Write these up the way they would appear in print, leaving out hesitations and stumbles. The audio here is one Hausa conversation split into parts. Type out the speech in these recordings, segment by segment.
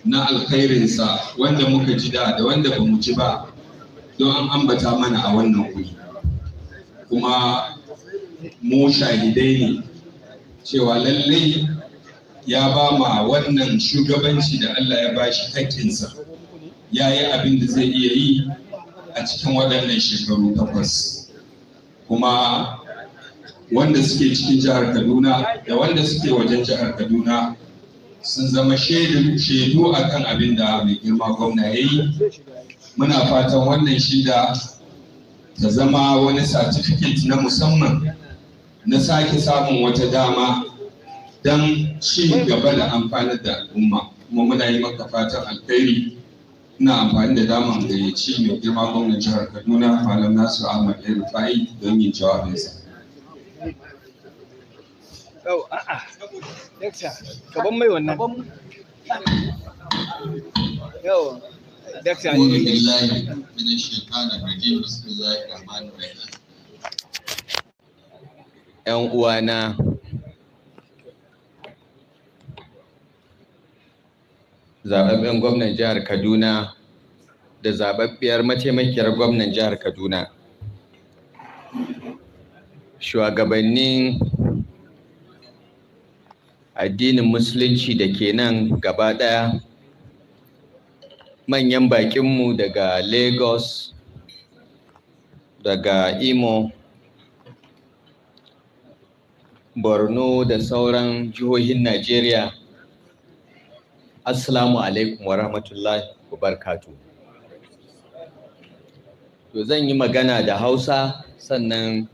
na alkhairinsa wanda muka ji da wanda ba mu ji ba don an ambata mana a wannan wuri, kuma mu shahidai ne cewa lallai ya ba ma wannan shugabanci da Allah ya bashi hakkinsa, ya yi abin da zai iya yi a cikin waɗannan shekaru 8, kuma wanda suke cikin jihar Kaduna da wanda suke wajen jihar Kaduna sun zama shaidu akan abin da mai girma gwamna ya yi. Muna fatan wannan shida ta zama wani certificate na musamman na sake samun wata dama don ci gaba da amfanar da al'umma, kuma muna yi maka fatan alkhairi. Ina amfani da daman gayyaci mai girma gwamnan jihar Kaduna Malam Nasiru El-Rufa'I don yin jawabinsa. Gaban mai wannan. Yau. أعوذ بالله من الشيطان الرجيم بسم الله الرحمن الرحيم. ‘Yan uwana, zaɓaɓɓen gwamnan jihar Kaduna da zaɓaɓɓiyar mataimakiyar gwamnan jihar Kaduna, shugabannin addinin Musulunci da ke nan gaba ɗaya, manyan baƙinmu daga Lagos, daga Imo, Borno da sauran jihohin Najeriya, Assalamu alaikum wa rahmatullahi wa barakatuh. To zan yi magana da Hausa sannan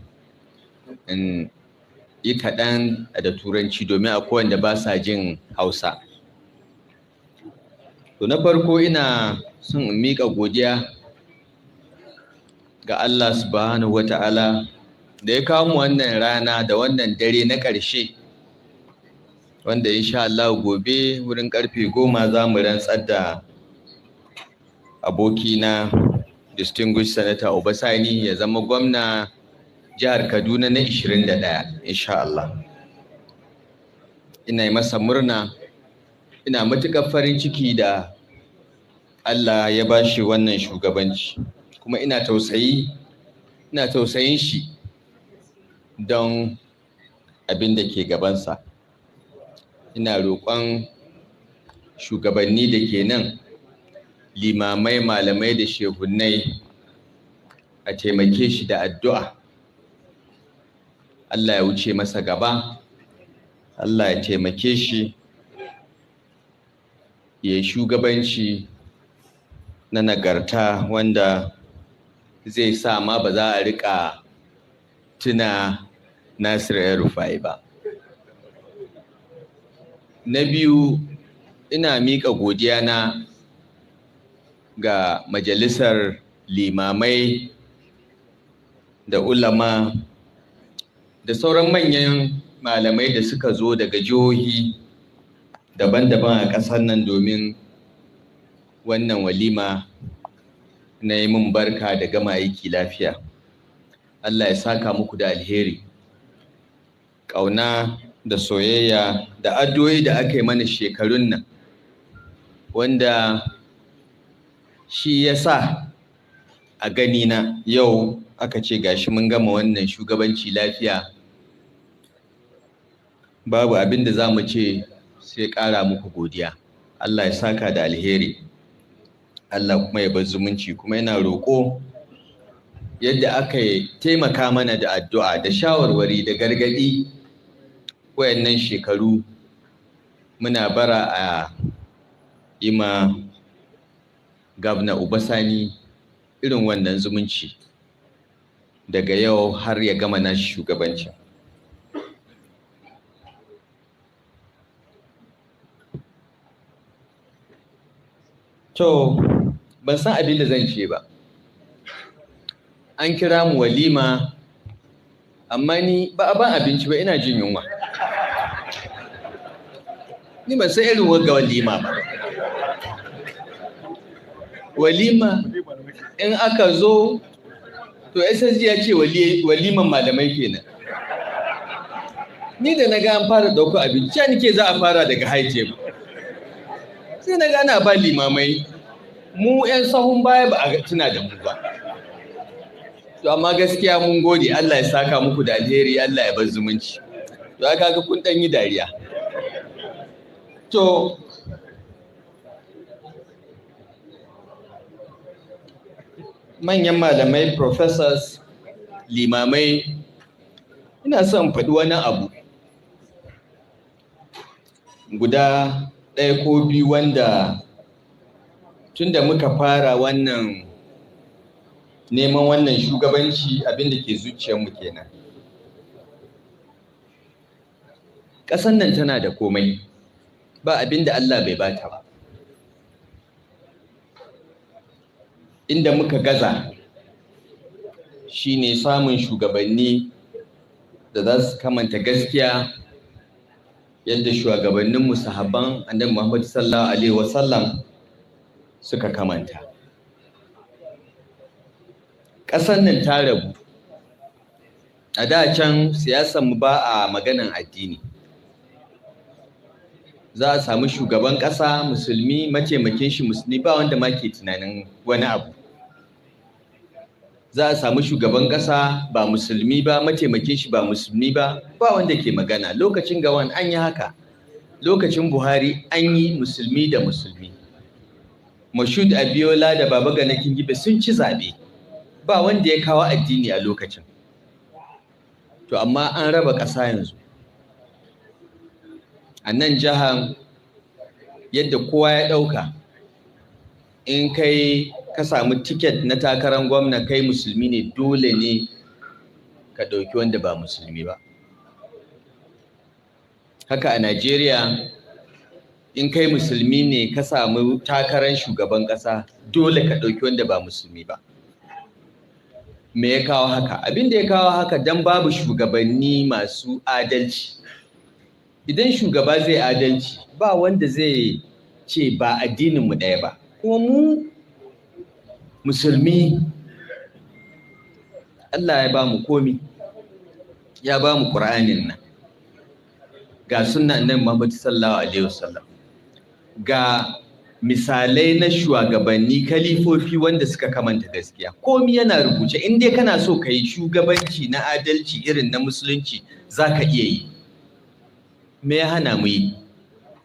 in yi kaɗan da Turanci domin akwai wanda ba sa jin Hausa. To na farko ina son in miƙa godiya ga Allah subhanahu wata'ala da ya kawo mu wannan rana da wannan dare na ƙarshe, wanda insha Allah gobe wurin ƙarfe 10 za mu rantsar da abokina distinguished senator Obasani ya zama gwamna jihar Kaduna na 21 insha Allah. Ina yi masa murna, ina matuƙar farin ciki da Allah ya ba shi wannan shugabanci, kuma ina tausayin shi don abin da ke gabansa. Ina roƙon shugabanni da ke nan, limamai, malamai da shehunnai, a taimake shi da addu'a. Allah ya wuce masa gaba, Allah ya taimake shi ya yi shugabanci na nagarta wanda zai sa ma ba za a riƙa tuna Nasiru El-Rufa'I ba. Na biyu, ina miƙa godiya na ga majalisar limamai da ulama da sauran manyan malamai da suka zo daga jihohi daban-daban a ƙasar nan domin wannan walima na yi min barka da gama aiki lafiya. Allah ya saka muku da alheri. Ƙauna da soyayya da addu'o'i da aka yi mana shekarun nan, wanda shi ya sa a ganina yau aka ce gashi mun gama wannan shugabanci lafiya. Babu abin da za mu ce sai ƙara muku godiya. Allah ya saka da alheri, Allah kuma ya bar zumunci. Kuma yana roƙo yadda aka taimaka mana da addu'a da shawarwari da gargaɗi wayannan shekaru, muna bara a yi ma Gabna Obasani irin wannan zumunci daga yau har ya gama nashi shugabancin. To, ban san abin da zan ce ba. An kira mu walima, amma ni ba a ban abinci ba, ina jin yunwa. Ni ban san irin wagga walima ba. Walima in aka zo, to SSG ya ce waliman malamai kenan. Ni da na ga an fara dauko abinci, ya nike za a fara daga high table. sai na gana ba limamai mu 'yan sahun baya ba a tuna da mu ba. To amma gaskiya mun gode, Allah ya saka muku da alheri, Allah ya bar zumunci. To aka ga kun dan yi dariya. To manyan malamai, professors, limamai, ina son faɗi wani abu guda ɗaya ko biyu wanda tunda muka fara wannan neman wannan shugabanci abinda ke zuciyarmu kenan. Ƙasar nan tana da komai, ba abinda Allah bai bata ba. Inda muka gaza shine samun shugabanni da za su kamanta gaskiya yadda shugabanninmu sahabban Annabi Muhammad sallallahu alaihi wasallam suka kamanta. Ƙasar nan ta rabu. A da can siyasanmu ba a maganan addini. Za a samu shugaban ƙasa musulmi, mataimakin shi musulmi, ba wanda ma ke tunanin wani abu. Za a samu shugaban ƙasa ba musulmi ba, mataimakin shi ba musulmi ba, ba wanda ke magana. Lokacin Gawan an yi haka. Lokacin Buhari an yi musulmi da musulmi. Moshood Abiola da Baba Gana Kingibe sun ci zaɓe. Ba wanda ya kawo addini a lokacin. To amma an raba ƙasa yanzu. A nan jihar yadda kowa ya ɗauka, in kai ka samu tiket na takarar gwamna kai musulmi ne, dole ne ka ɗauki wanda ba musulmi ba. Haka a Najeriya, in kai musulmi ne ka samu takarar shugaban ƙasa, dole ka ɗauki wanda ba musulmi ba. Me ya kawo haka? Abin da ya kawo haka dan babu shugabanni masu adalci. Idan shugaba zai adalci, ba wanda zai ce ba addininmu ɗaya ba. Kuma mu musulmi, Allah ya ba mu komi, ya ba mu ƙur'anin nan, ga sunna Annabi Muhammad sallallahu alaihi wasallam, ga misalai na shugabanni kalifofi wanda suka kamanta gaskiya. Komi yana rubuce. In dai kana so ka yi shugabanci na adalci irin na musulunci, za ka iya yi. Me ya hana mu yi?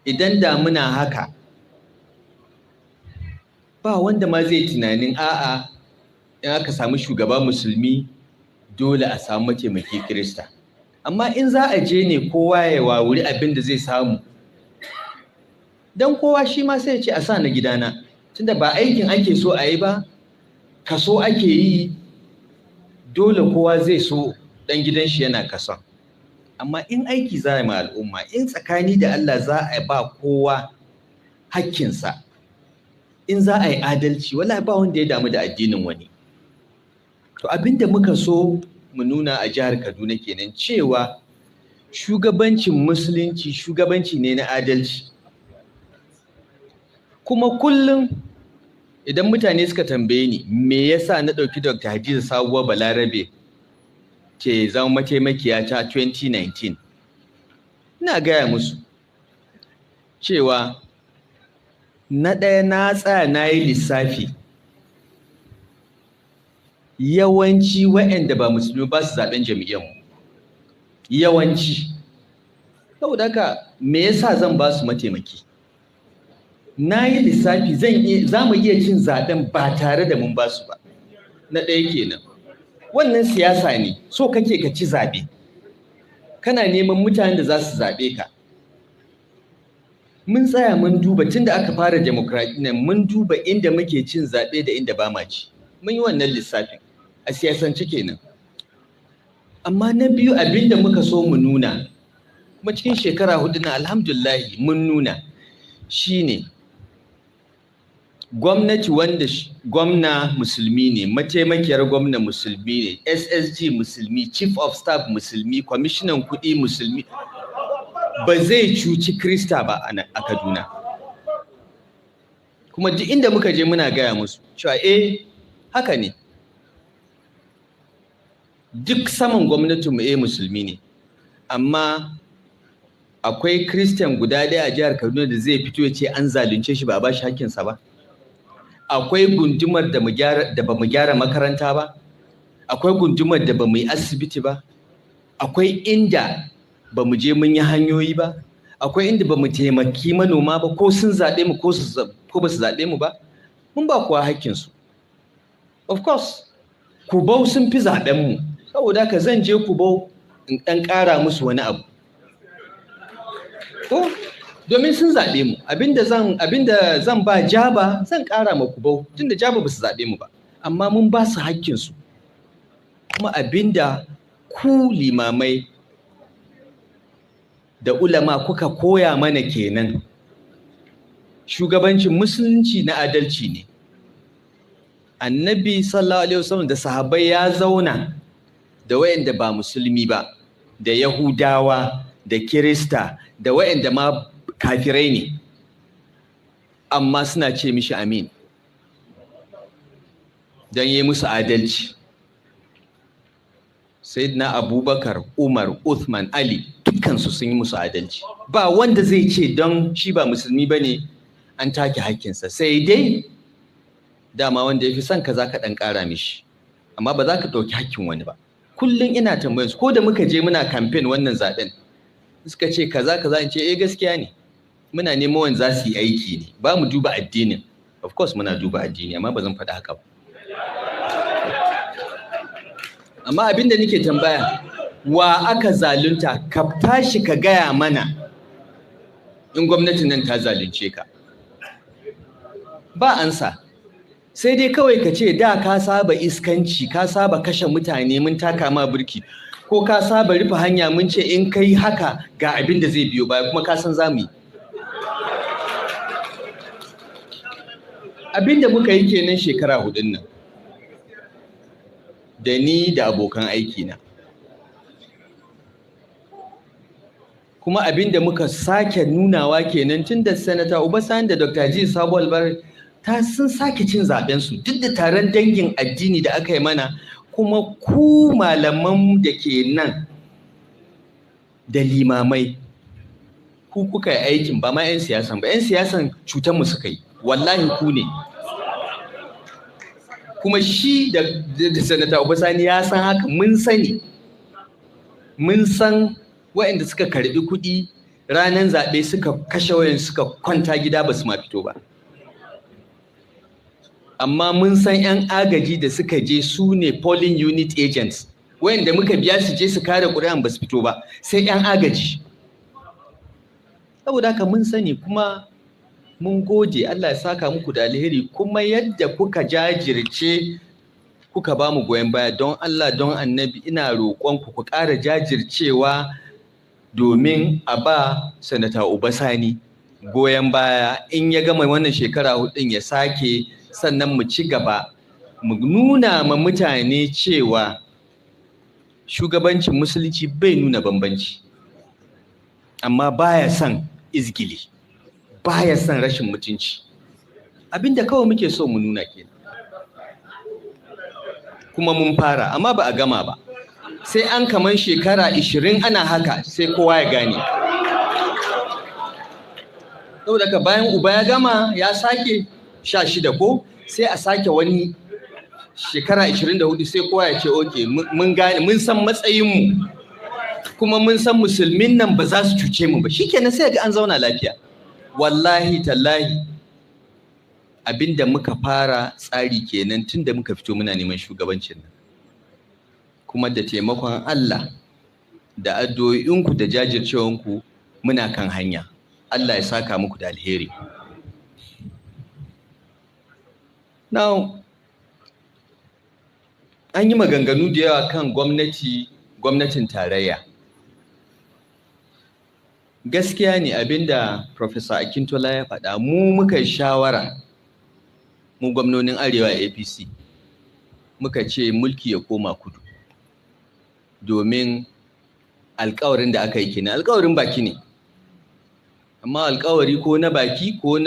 Idan da muna haka, ba wanda ma zai tunanin a'a in aka samu shugaba musulmi dole a samu mataimaki Kirista. Amma in za a je ne kowa ya wawuri abin da zai samu, dan kowa shi ma sai ya ce a sa na gidana, tunda ba aikin ake so a yi ba, kaso ake yi, dole kowa zai so dan gidan shi yana kason. Amma in aiki za a yi ma al'umma, in tsakani da Allah za a ba kowa hakkinsa, in za a yi adalci, wallahi ba wanda ya damu da addinin wani. To abinda muka so mu nuna a jihar Kaduna kenan, cewa shugabancin musulunci shugabanci ne na adalci. Kuma kullum idan mutane suka tambaye ni me yasa na ɗauki Dr. Hadiza Sabuwa Balarabe ke zama mataimakiya ta 2019, ina gaya musu cewa na ɗaya na tsaya na yi lissafi, yawanci waɗanda ba musulmi ba su zaɓen jami'anmu, yawanci. Saboda haka me yasa zan ba su mataimaki? Na yi lissafi za mu iya cin zaɓen ba tare da mun ba su ba. Na ɗaya kenan. Wannan siyasa ne, so kake ka ci zaɓe. Kana neman mutanen da za su zaɓe ka. Mun tsaya mun duba tun da aka fara demokradiyyar, mun duba inda muke cin zaɓe da inda ba ma ci. Mun yi wannan lissafin a siyasance kenan. Amma na biyu abinda muka so mu nuna, kuma cikin shekara 4 na alhamdulillahi mun nuna, shine gwamnati wanda gwamna musulmi ne, mataimakiyar gwamna musulmi ne, SSG musulmi, chief of staff musulmi, kwamishinan kuɗi musulmi, ba zai cuci Krista ba a Kaduna. Kuma duk inda muka je muna gaya musu cewa haka ne, duk saman gwamnatinmu musulmi ne, amma akwai Christian guda ɗaya a jihar Kaduna da zai fito ya ce an zalunce shi ba a ba shi hakkinsa ba? Akwai gundumar da ba mu gyara makaranta ba? Akwai gundumar da ba mu yi asibiti ba? Akwai inda ba mu je mun yi hanyoyi ba? Akwai inda ba mu taimaki manoma ba, ko sun zaɓe mu ko ba su zaɓe mu ba? Mun ba kuwa hakkinsu. Of course, Kubau sun fi zaɓen mu, saboda haka zan je Kubau in ɗan ƙara musu wani abu. Ko domin sun zaɓe mu, abinda zan ba Jaba zan ƙara ma Kubau, tunda Jaba ba su zaɓe mu ba, amma mun ba su hakkinsu. Kuma abinda ku limamai da ulama kuka koya mana kenan. Shugabancin musulunci na adalci ne. Annabi sallallahu alaihi wasallam da sahabbai ya zauna da wayanda ba musulmi ba, da Yahudawa, da Kirista, da wayanda ma kafirai ne, amma suna ce mishi amin don yi musu adalci. Sayyidina Abubakar, Umar, Uthman, Ali, dukkansu sun yi musu adalci. Ba wanda zai ce don shi ba musulmi ba ne an take hakkinsa, sai dai dama wanda ya fi son ka za ka ɗan ƙara mishi, amma ba za ka ɗauki hakkin wani ba. Kullum ina tambayar su, ko da muka je muna kamfen wannan zaɓen, suka ce kaza in ce gaskiya ne, muna neman wanda za su yi aiki ne, ba mu duba addinin. Of course muna duba addini, amma ba zan faɗi haka ba. Amma abinda nake tambaya, wa aka zalunta? Ka tashi ka gaya mana in gwamnatin nan ta zalunce ka. Ba ansa. Sai dai kawai ka ce da ka saba iskanci, ka saba kashe mutane mun taka ma birki, ko ka saba rufe hanya mun ce in kai haka ga abin da zai biyo baya, kuma ka san za mu yi. Abin da muka yi kenan shekara 4 nan, da ni da abokan aikina. Kuma abin da muka sake nunawa kenan tun da Sanata Obasanjo da Dr. Ji Sabo Albar sun sake cin zaɓensu, duk da taron dangin addini da aka yi mana. Kuma ku malaman da ke nan da limamai, ku kuka yi aikin, ba ma 'yan siyasan ba. 'Yan siyasan cutanmu suka yi, wallahi ku ne. Kuma shi da Sanata Obasanjo ya san haka, mun sani. Mun san waɗanda suka karɓi kuɗi ranar zaɓe suka kashe wayan suka kwanta gida ba su ma fito ba. Amma mun san 'yan agaji da suka je su ne polling unit agents, wayanda muka biya su je su kare ƙuri'an ba su fito ba, sai 'yan agaji. Saboda haka mun sani, kuma mun gode, Allah ya saka muku da alheri. Kuma yadda kuka jajirce kuka ba mu goyon baya, don Allah don Annabi ina roƙonku ku ƙara jajircewa domin a ba Sanata Obasanjo goyon baya. In ya gama wannan shekara 4 ya sake, sannan mu ci gaba, mu nuna ma mutane cewa shugabancin musulunci bai nuna bambanci, amma baya son izgili, baya son rashin mutunci. Abinda kawai muke so mu nuna kenan. Kuma mun fara, amma ba a gama ba. Sai an kaman shekara 20 ana haka, sai kowa ya gane. Saboda ka bayan uba ya gama ya sake 16 ko, sai a sake wani shekara 24, sai kowa ya ce okay, mun gane, mun san matsayinmu, kuma mun san musulmin nan ba za su cuce mu ba. Shikenan sai ga an zauna lafiya. Wallahi tallahi abinda muka fara tsari kenan tun da muka fito muna neman shugabancin nan. Kuma da taimakon Allah da addu'o'inku da jajircewanku muna kan hanya. Allah ya saka muku da alheri. Now, an yi maganganu da yawa kan gwamnatin tarayya. Gaskiya ne abinda Professor Akintola ya faɗa, mu muka shawara, mu gwamnonin Arewa APC, muka ce mulki ya koma kudu, domin alƙawarin da aka yi kenan, alƙawarin baki ne, amma alƙawari ko na baki ko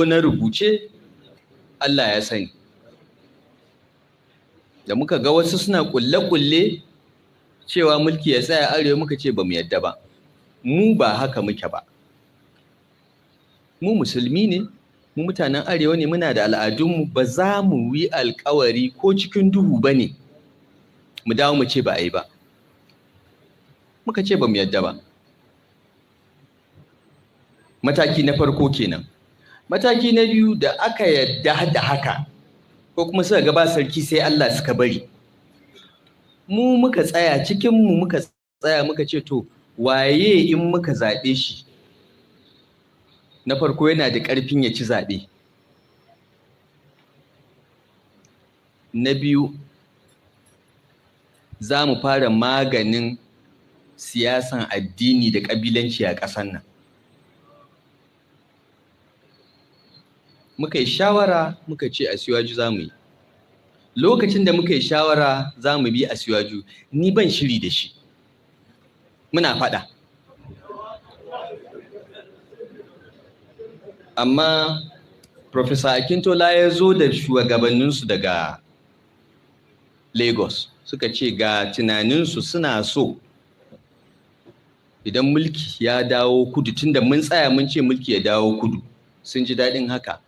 na rubuce Allah ya sani. Da muka ga wasu suna kulle-kulle cewa mulki ya tsaya Arewa, muka ce ba mu yadda ba. mu ba haka muke ba. Mu musulmi ne, mu mutanen arewa ne, muna da al'adunmu, ba za mu yi alkawari ko cikin duhu ba ne mu dawo mu ce ba a yi ba. Muka ce ba mu yadda ba. Mataki na farko kenan. Mataki na biyu, da aka yadda da haka ko kuma suka gaba sarki sai Allah suka bari, mu muka tsaya cikinmu muka tsaya muka ce to waye in muka zaɓe shi na farko yana da ƙarfin ya ci zaɓe, na biyu za mu fara maganin siyasan addini da ƙabilanci a ƙasar nan. Muka yi shawara muka ce Asiwaju za mu yi. Lokacin da muka yi shawara za mu bi Asiwaju, ni ban shiri da shi, muna faɗa. Amma Professor Akintola ya zo da shugabanninsu daga Lagos suka ce ga tunaninsu, suna so idan mulki ya dawo kudu, tunda mun tsaya mun ce mulki ya dawo kudu, sun ji daɗin haka.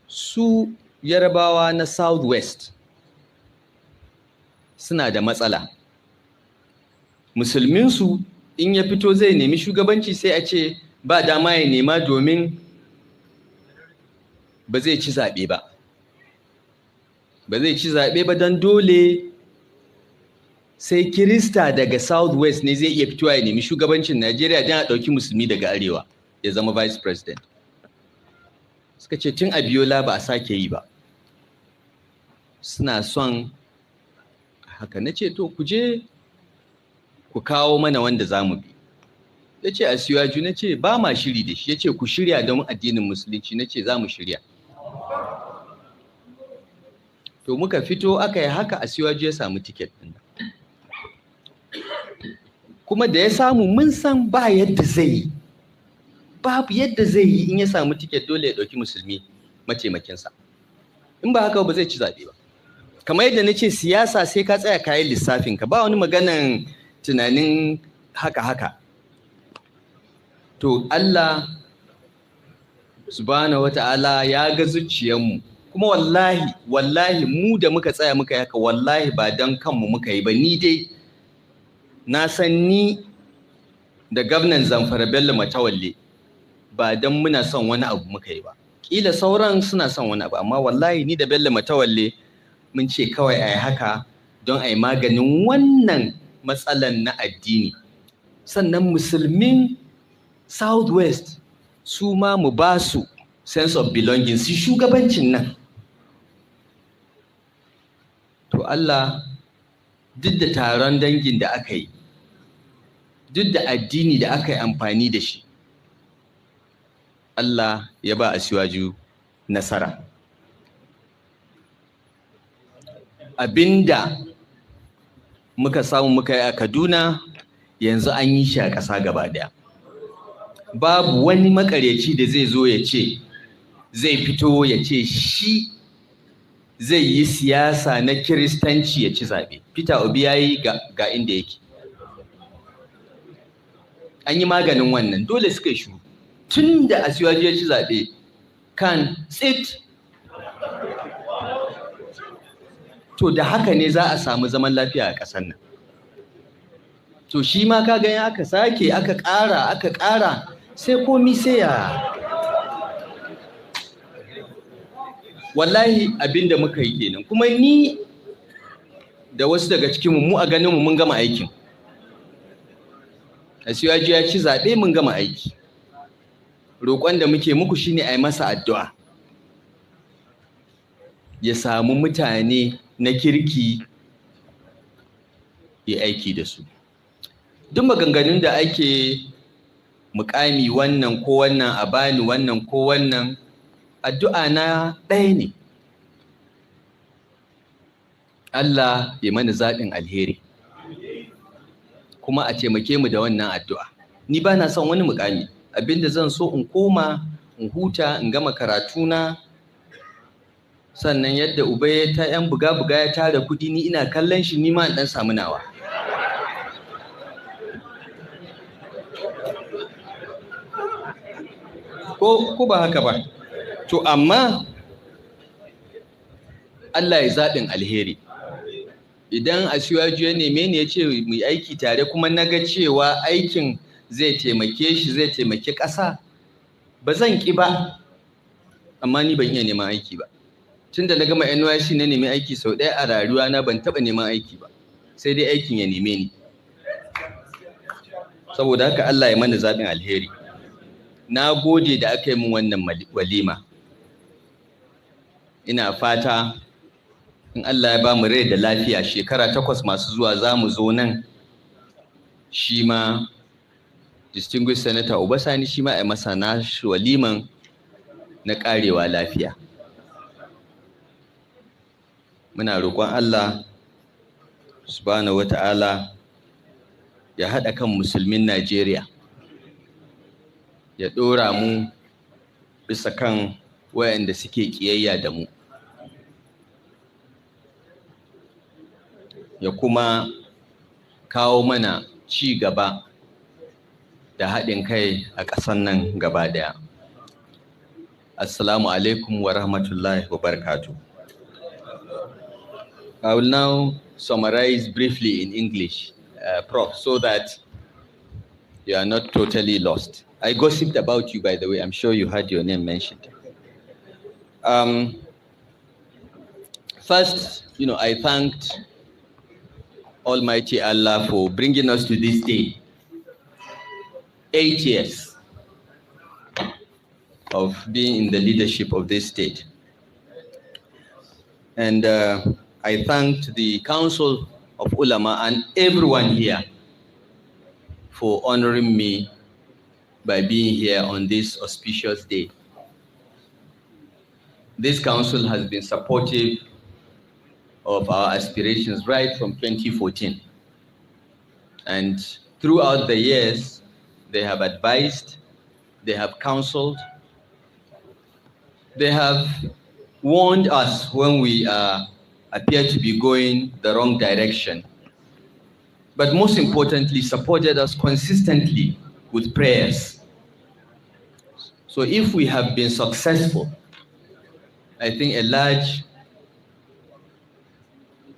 Su Yarabawa na Southwest suna da matsala. Musulminsu in ya fito zai nemi shugabanci sai a ce ba dama ya nema domin ba zai ci zaɓe ba. Ba zai ci zaɓe ba don dole sai Kirista daga Southwest ne zai iya fitowa ya nemi shugabancin Najeriya don a ɗauki musulmi daga Arewa ya zama Vice President. Suka ce tun Abiola ba a sake yi ba. Suna son haka. Na ce to ku je ku kawo mana wanda za mu bi. Ya ce Asiwaju, na ce ba ma shiri da shi. Ya ce ku shirya don addinin musulunci. Na ce za mu shirya. To muka fito aka yi haka, Asiwaju ya samu tiket ɗin. Kuma da ya samu mun san ba yadda zai yi. Babu yadda zai yi in ya samu tiket dole ya ɗauki musulmi mataimakinsa. In ba haka ba zai ci zaɓe ba. Kamar yadda na ce siyasa sai ka tsaya kayan lissafinka, ba wani maganan tunanin haka. To Allah subhanahu wata'ala ya ga zuciyarmu, kuma wallahi mu da muka tsaya muka yi haka, wallahi ba don kanmu muka yi ba. Ni dai na san ni da gwamnan Zamfara Bello Matawalle ba don muna son wani abu muka yi ba. Ƙila sauran suna son wani abu, amma wallahi ni da Bello Matawalle mun ce kawai a yi haka don a yi maganin wannan matsalan na addini. Sannan musulmin Southwest su ma mu ba su sense of belonging, su shugabancin nan. To Allah, duk da taron dangin da aka yi, duk da addini da aka yi amfani da shi, Allah ya ba Asiwaju nasara. Abinda muka samu muka yi a Kaduna yanzu an yi shi a ƙasa gaba ɗaya. Babu wani makaryaci da zai zo ya ce zai fito ya ce shi zai yi siyasa na Kiristanci ya ci zaɓe. Peter Obi ya yi ga inda yake. An yi maganin wannan, dole suka yi shuru. Tun da Asiwaju ya ci zaɓe kan tsit. To da haka ne za a samu zaman lafiya a ƙasar nan. To shi ma ka gani aka sake aka ƙara sai komi sai ya. Wallahi abinda muka yi kenan. Kuma ni da wasu daga cikinmu mu a ganinmu mun gama aikin. Asiwaju ya ci zaɓe, mun gama aiki. Roƙon da muke muku shine a yi masa addu'a. Ya samu mutane na kirki ya aiki da su. Duk maganganun da ake mukami wannan ko wannan a bani wannan ko wannan, addu'a na ɗaya ne. Allah ya mana zaɓin alheri. Kuma a taimake mu da wannan addu'a. Ni ba na son wani mukami. Abinda zan so in koma, in huta, in gama karatuna. Sannan yadda uba ya ta ‘yan buga-buga ya tara kudi, ni ina kallon shi, ni ma in ɗan samu nawa. ko ba haka ba? To amma Allah ya zaɓin alheri. Idan Asiwaju ya neme ni ya ce mu yi aiki tare kuma na ga cewa aikin zai taimake shi zai taimaki ƙasa, ba zan ƙi ba, amma ni ban iya neman aiki ba. Tun da na gama NYC na nemi aiki sau ɗaya a rayuwa na ban taɓa neman aiki ba, sai dai aikin ya neme ni. Saboda haka Allah ya mana zaɓin alheri. Na gode da aka yi min wannan walima. Ina fata in Allah ya ba mu rai da lafiya shekara 8 masu zuwa za mu zo nan shi ma distinguished senator Obasani shi ma a masa nashi waliman na karewa lafiya. Muna roƙon Allah subhanahu wata'ala ya haɗa kan musulmin Najeriya, ya ɗora mu bisa kan wayanda suke ƙiyayya da mu, ya kuma kawo mana ci gaba da haɗin kai a ƙasar nan gaba ɗaya. Assalamu alaikum wa rahmatullahi wa barakatuh. I will now summarize briefly in English, Prof, so that you are not totally lost. I gossiped about you, by the way. I'm sure you had your name mentioned. First, I thanked Almighty Allah for bringing us to this day. 8 years of being in the leadership of this state. And I thanked the Council of Ulama and everyone here for honoring me by being here on this auspicious day. This council has been supportive of our aspirations right from 2014. And throughout the years, they have advised, they have counseled, they have warned us when we appear to be going the wrong direction, but most importantly, supported us consistently with prayers. So if we have been successful, I think a large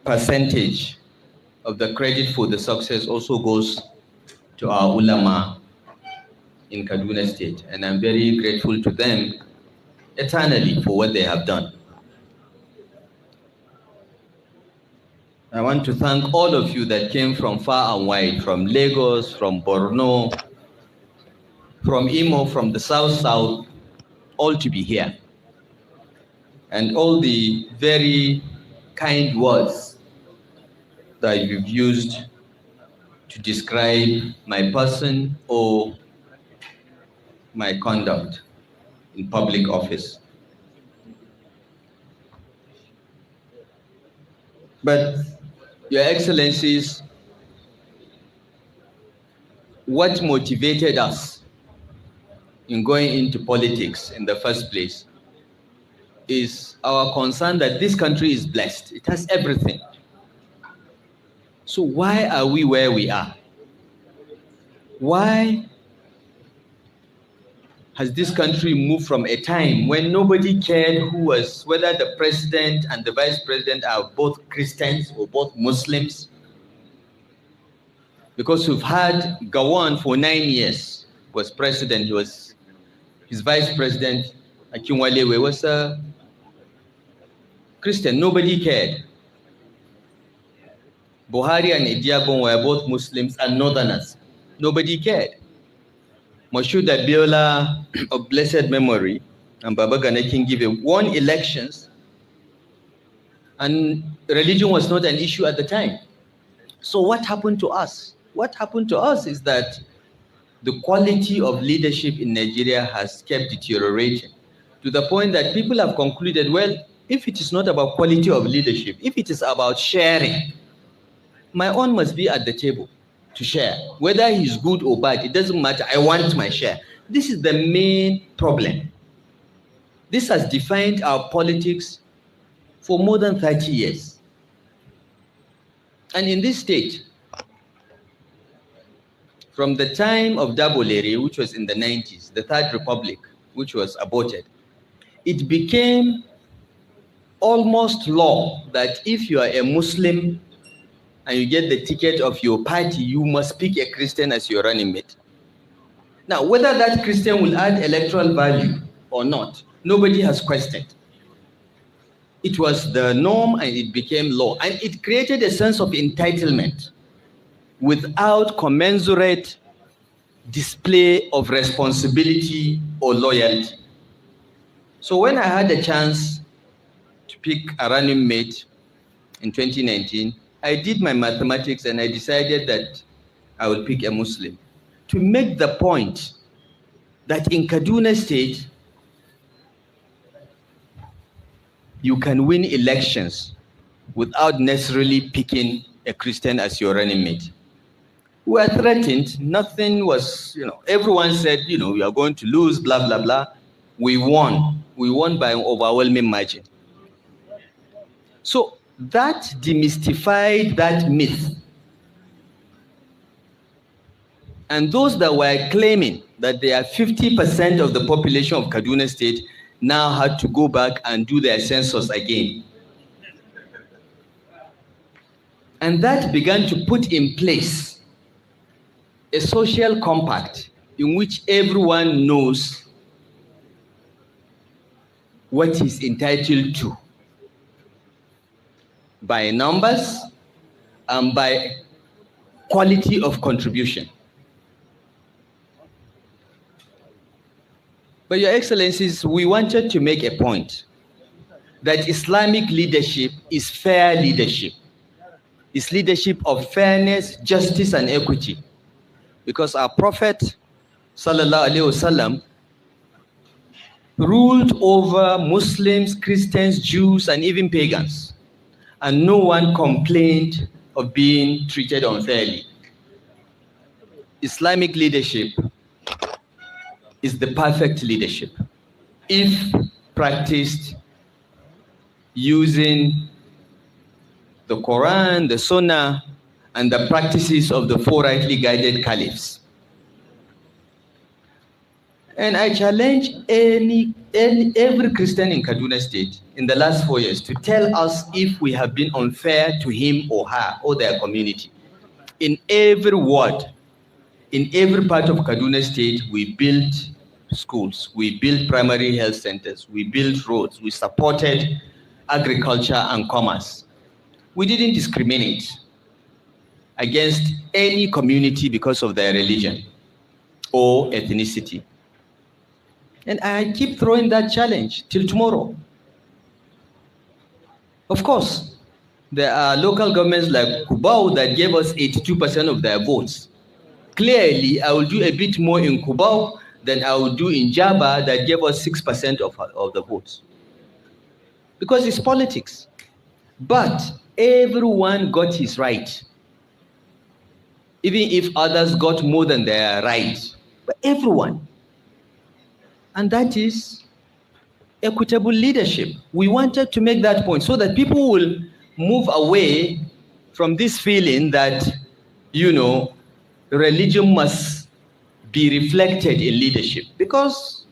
percentage of the credit for the success also goes to our ulama in Kaduna State, and I'm very grateful to them eternally for what they have done. I want to thank all of you that came from far and wide, from Lagos, from Borno, from Imo, from the South, all to be here. And all the very kind words that you've used to describe my person or my conduct in public office. But, Your Excellencies, what motivated us in going into politics in the first place is our concern that this country is blessed. It has everything. So why are we where we are? Why has this country moved from a time when nobody cared whether the president and the vice president are both Christians or both Muslims? Because we've had Gowon for 9 years, was president, his vice president, Akinwalewe, was a Christian, nobody cared. Buhari and Idiagbon were both Muslims and Northerners, nobody cared. Moshood Abiola of blessed memory and Baba Gana Kingibe won elections, and religion was not an issue at the time. So what happened to us? What happened to us is that the quality of leadership in Nigeria has kept deteriorating to the point that people have concluded, well, if it is not about quality of leadership, if it is about sharing, my own must be at the table to share. Whether he's good or bad, it doesn't matter. I want my share. This is the main problem. This has defined our politics for more than 30 years. And in this state, from the time of Dabolere, which was in the 90s, the Third Republic, which was aborted, it became almost law that if you are a Muslim and you get the ticket of your party, you must pick a Christian as your running mate. Now, whether that Christian will add electoral value or not, nobody has questioned. It was the norm and it became law. And it created a sense of entitlement without commensurate display of responsibility or loyalty. So when I had a chance to pick a running mate in 2019, I did my mathematics and I decided that I would pick a Muslim to make the point that in Kaduna State, you can win elections without necessarily picking a Christian as your running mate. We were threatened, nothing was, everyone said, we are going to lose, blah, blah, blah. We won. We won by an overwhelming margin. So that demystified that myth. And those that were claiming that they are 50% of the population of Kaduna State now had to go back and do their census again. And that began to put in place a social compact in which everyone knows what he's entitled to by numbers and by quality of contribution. But Your Excellencies, we wanted to make a point that Islamic leadership is fair leadership. It's leadership of fairness, justice, and equity. Because our Prophet, sallallahu alaihi wasallam, ruled over Muslims, Christians, Jews, and even pagans. And no one complained of being treated unfairly. Islamic leadership is the perfect leadership if practiced using the Quran, the Sunnah, and the practices of the four rightly guided caliphs. And I challenge every Christian in Kaduna State in the last 4 years to tell us if we have been unfair to him or her or their community. In every ward, in every part of Kaduna State, we built schools, we built primary health centers, we built roads, we supported agriculture and commerce. We didn't discriminate against any community because of their religion or ethnicity. And I keep throwing that challenge till tomorrow. Of course, there are local governments like Cubao that gave us 82% of their votes. Clearly, I will do a bit more in Cubao than I will do in Jaba that gave us 6% of the votes. Because it's politics. But everyone got his right. Even if others got more than their right. But everyone. And that is equitable leadership. We wanted to make that point so that people will move away from this feeling that, religion must be reflected in leadership. Because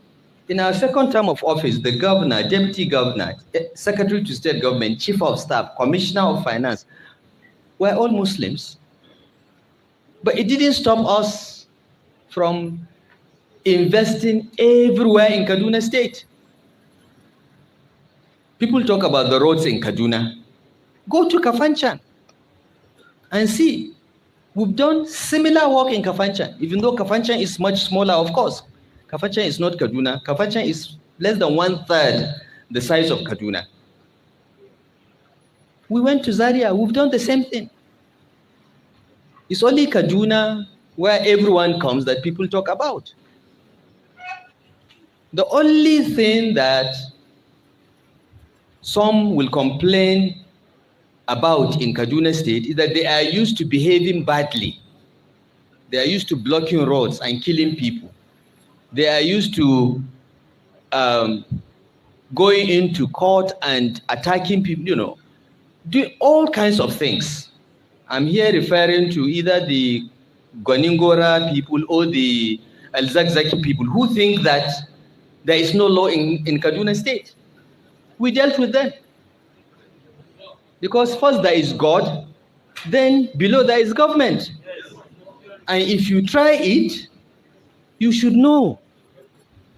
in our second term of office, the governor, deputy governor, secretary to state government, chief of staff, commissioner of finance, were all Muslims. But it didn't stop us from investing everywhere in Kaduna State. People talk about the roads in Kaduna. Go to Kafanchan and see. We've done similar work in Kafanchan, even though Kafanchan is much smaller, of course. Kafanchan is not Kaduna. Kafanchan is less than 1/3 the size of Kaduna. We went to Zaria. We've done the same thing. It's only Kaduna where everyone comes that people talk about. The only thing that some will complain about in Kaduna State is that they are used to behaving badly. They are used to blocking roads and killing people. They are used to going into court and attacking people, doing all kinds of things. I'm here referring to either the Gwaningora people or the El-Zakzaki people who think that there is no law in Kaduna State. We dealt with them. Because first there is God, then below there is government. And if you try it, you should know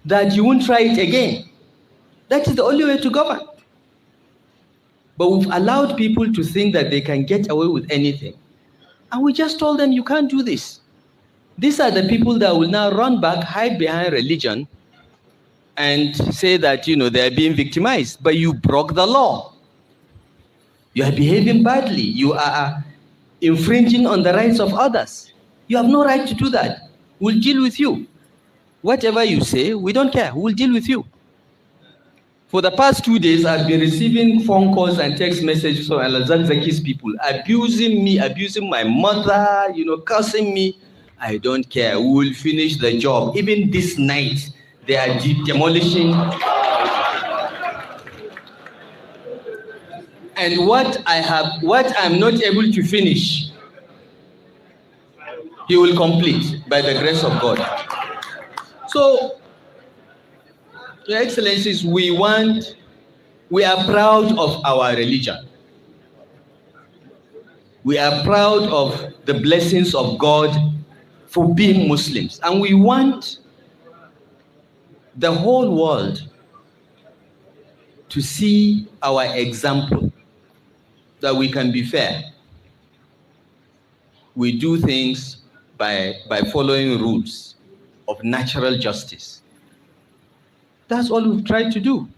that you won't try it again. That is the only way to govern. But we've allowed people to think that they can get away with anything. And we just told them, you can't do this. These are the people that will now run back, hide behind religion, and say that, they are being victimized. But you broke the law. You are behaving badly. You are infringing on the rights of others. You have no right to do that. We'll deal with you. Whatever you say, we don't care. We'll deal with you. For the past 2 days, I've been receiving phone calls and text messages from Al-Zakzaki's people, abusing me, abusing my mother, cursing me. I don't care. We will finish the job. Even this night, they are demolishing. And what I'm not able to finish, he will complete by the grace of God. So, Your Excellencies, we are proud of our religion. We are proud of the blessings of God for being Muslims. And we want the whole world to see our example, that we can be fair. We do things by following rules of natural justice. That's all we've tried to do.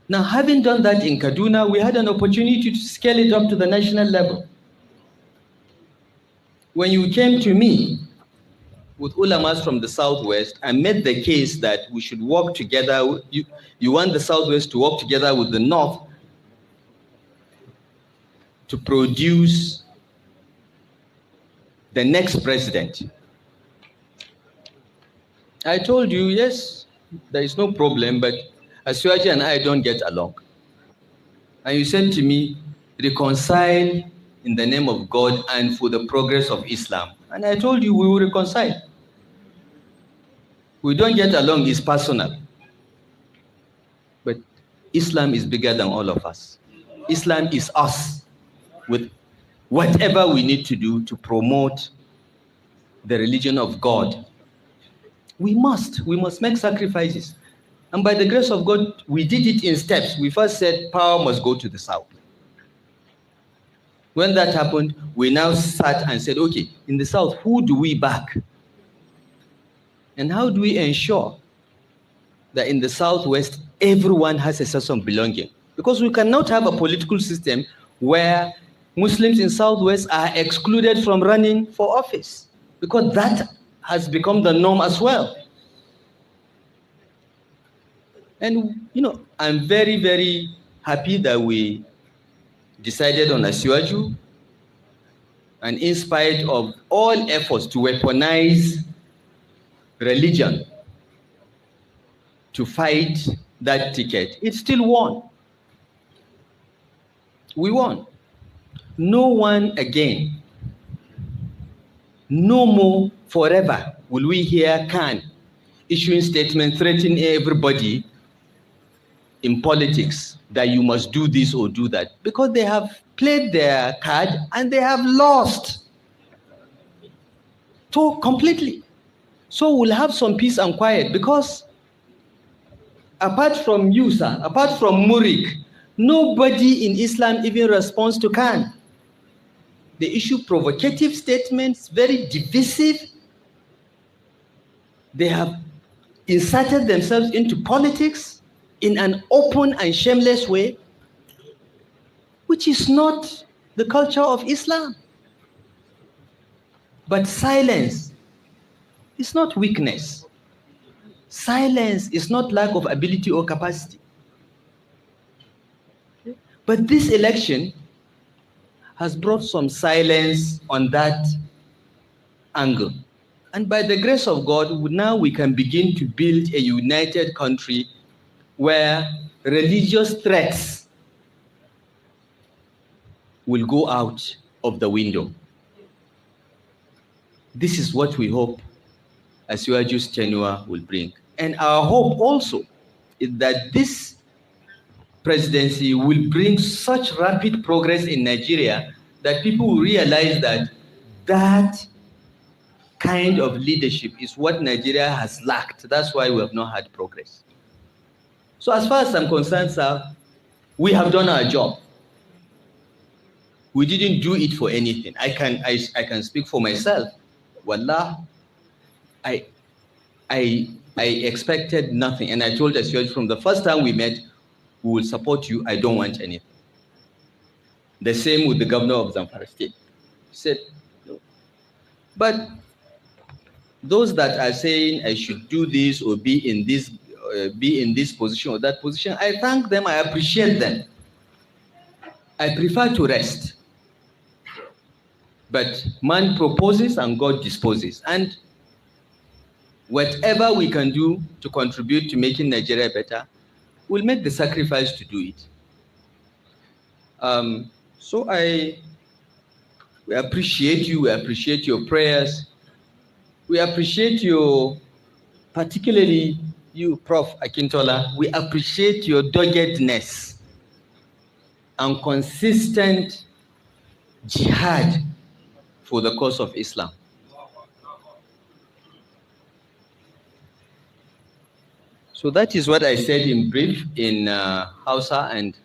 Now, having done that in Kaduna, we had an opportunity to scale it up to the national level. When you came to me with ulamas from the Southwest and made the case that we should work together, you want the Southwest to work together with the North to produce the next president. I told you, yes, there is no problem, but Asiwaji and I don't get along. And you said to me, reconcile in the name of God and for the progress of Islam. And I told you we will reconcile. We don't get along is personal. But Islam is bigger than all of us. Islam is us, with whatever we need to do to promote the religion of God. We must make sacrifices. And by the grace of God, we did it in steps. We first said power must go to the South. When that happened, we now sat and said, okay, in the South, who do we back? And how do we ensure that in the Southwest, everyone has a sense of belonging? Because we cannot have a political system where Muslims in Southwest are excluded from running for office, because that has become the norm as well. And, I'm very, very happy that we decided on Asiwaju, and in spite of all efforts to weaponize religion to fight that ticket, it still won. We won. No one again, no more forever will we hear Khan issuing statements threatening everybody in politics that you must do this or do that, because they have played their card and they have lost completely. So we'll have some peace and quiet, because apart from you, sir, apart from Murik, nobody in Islam even responds to Khan. They issue provocative statements, very divisive. They have inserted themselves into politics in an open and shameless way, which is not the culture of Islam. But silence is not weakness. Silence is not lack of ability or capacity. But this election has brought some silence on that angle. And by the grace of God, now we can begin to build a united country where religious threats will go out of the window. This is what we hope Asiwaju's tenure will bring. And our hope also is that this presidency will bring such rapid progress in Nigeria that people will realize that that kind of leadership is what Nigeria has lacked. That's why we have not had progress. So as far as I'm concerned, sir, we have done our job. We didn't do it for anything. I can speak for myself. Wallah, I expected nothing. And I told us from the first time we met, we will support you. I don't want anything. The same with the governor of Zamfara State. He said, no. But those that are saying I should do this or be in this position or that position, I thank them, I appreciate them. I prefer to rest. But man proposes and God disposes. And whatever we can do to contribute to making Nigeria better, we'll make the sacrifice to do it. So we appreciate you, we appreciate your prayers, we appreciate your, particularly you, Prof. Akintola, we appreciate your doggedness and consistent jihad for the cause of Islam. So that is what I said in brief in Hausa, and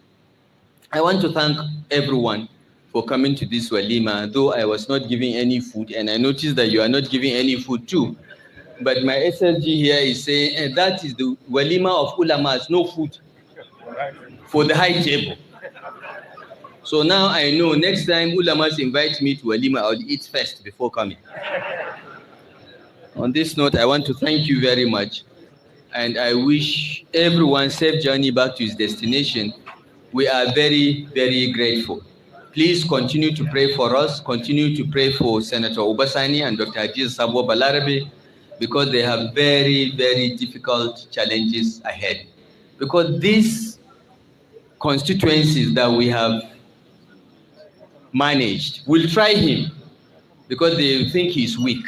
I want to thank everyone for coming to this walima, though I was not giving any food, and I noticed that you are not giving any food too. But my SSG here is saying that is the walima of ulamas, no food for the high table. So now I know next time ulamas invite me to walima, I'll eat first before coming. On this note, I want to thank you very much. And I wish everyone safe journey back to his destination. We are very, very grateful. Please continue to pray for us. Continue to pray for Senator Obasani and Dr. Ajiz Sabo Balarabe, because they have very, very difficult challenges ahead. Because these constituencies that we have managed will try him because they think he's weak.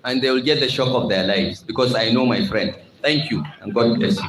And they will get the shock of their lives, because I know my friend. Thank you, and God bless you.